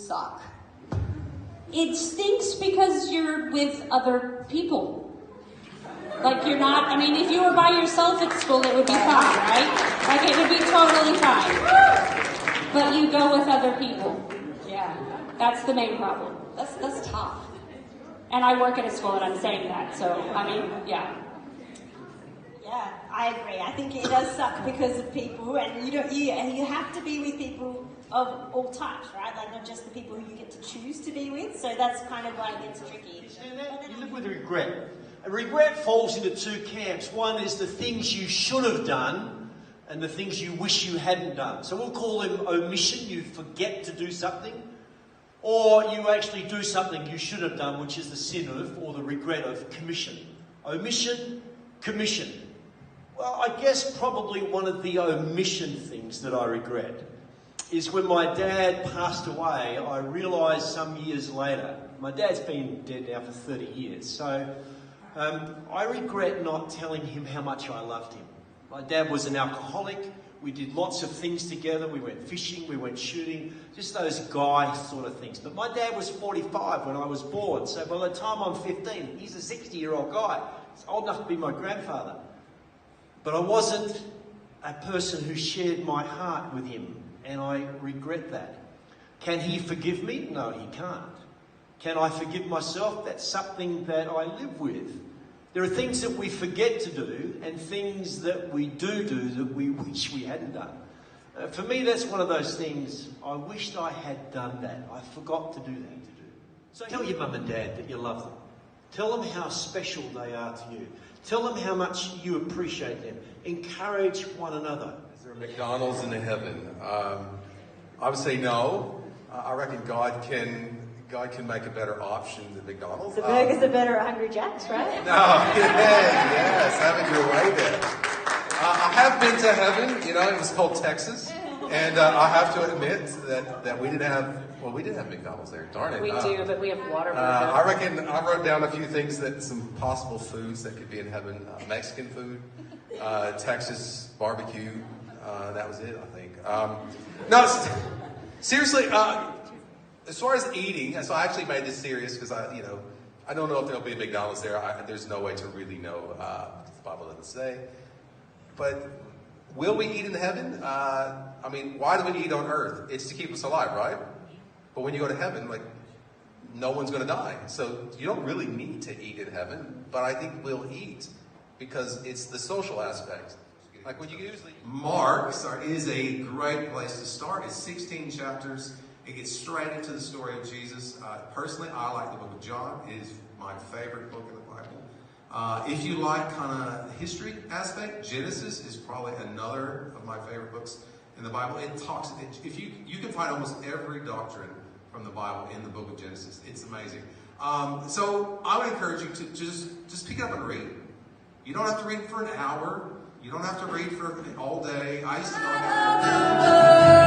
suck? It stinks because you're with other people. Like you're not, I mean, if you were by yourself at school, it would be fine, right? Like it would be totally fine. But you go with other people. Yeah. That's the main problem. That's tough. And I work at a school and I'm saying that, so, I mean, yeah. Yeah, I agree. I think it does suck because of people, and you have to be with people of all types, right? Like not just the people who you get to choose to be with. So that's kind of why it gets tricky. You live with regret. And regret falls into two camps. One is the things you should have done, and the things you wish you hadn't done. So we'll call them omission. You forget to do something, or you actually do something you should have done, which is the sin of, or the regret of, commission. Omission, commission. Well, I guess probably one of the omission things that I regret is when my dad passed away. I realised some years later, my dad's been dead now for 30 years, so I regret not telling him how much I loved him. My dad was an alcoholic. We did lots of things together. We went fishing, we went shooting, just those guy sort of things. But my dad was 45 when I was born, so by the time I'm 15, he's a 60-year-old guy. He's old enough to be my grandfather. But I wasn't a person who shared my heart with him, and I regret that. Can he forgive me? No, he can't. Can I forgive myself? That's something that I live with. There are things that we forget to do and things that we do that we wish we hadn't done. For me, that's one of those things. I wished I had done that. I forgot to do that. So tell your mum and dad that you love them. Tell them how special they are to you. Tell them how much you appreciate them. Encourage one another. Is there a McDonald's in heaven? I would say no. I reckon God can make a better option than McDonald's. The burgers are better at Hungry Jack's, right? No, yes, having your way there. I have been to heaven, it was called Texas, and I have to admit that we didn't have McDonald's there. Darn it. We do, but we have water. I reckon I wrote down a few things some possible foods that could be in heaven. Mexican food, Texas barbecue, that was it, I think. Seriously, as far as eating, so I actually made this serious because I don't know if there'll be a McDonald's there. There's no way to really know. The Bible doesn't say. But will we eat in heaven? Why do we eat on earth? It's to keep us alive, right? But when you go to heaven, no one's going to die. So you don't really need to eat in heaven. But I think we'll eat because it's the social aspect. Like when you usually... Mark is a great place to start. It's 16 chapters. It gets straight into the story of Jesus. Personally, I like the book of John. It is my favorite book in the Bible. If you like kind of history aspect, Genesis is probably another of my favorite books in the Bible. It talks, if you can find almost every doctrine from the Bible in the book of Genesis. It's amazing. So I would encourage you to just pick it up and read. You don't have to read for an hour. You don't have to read for all day. I used to know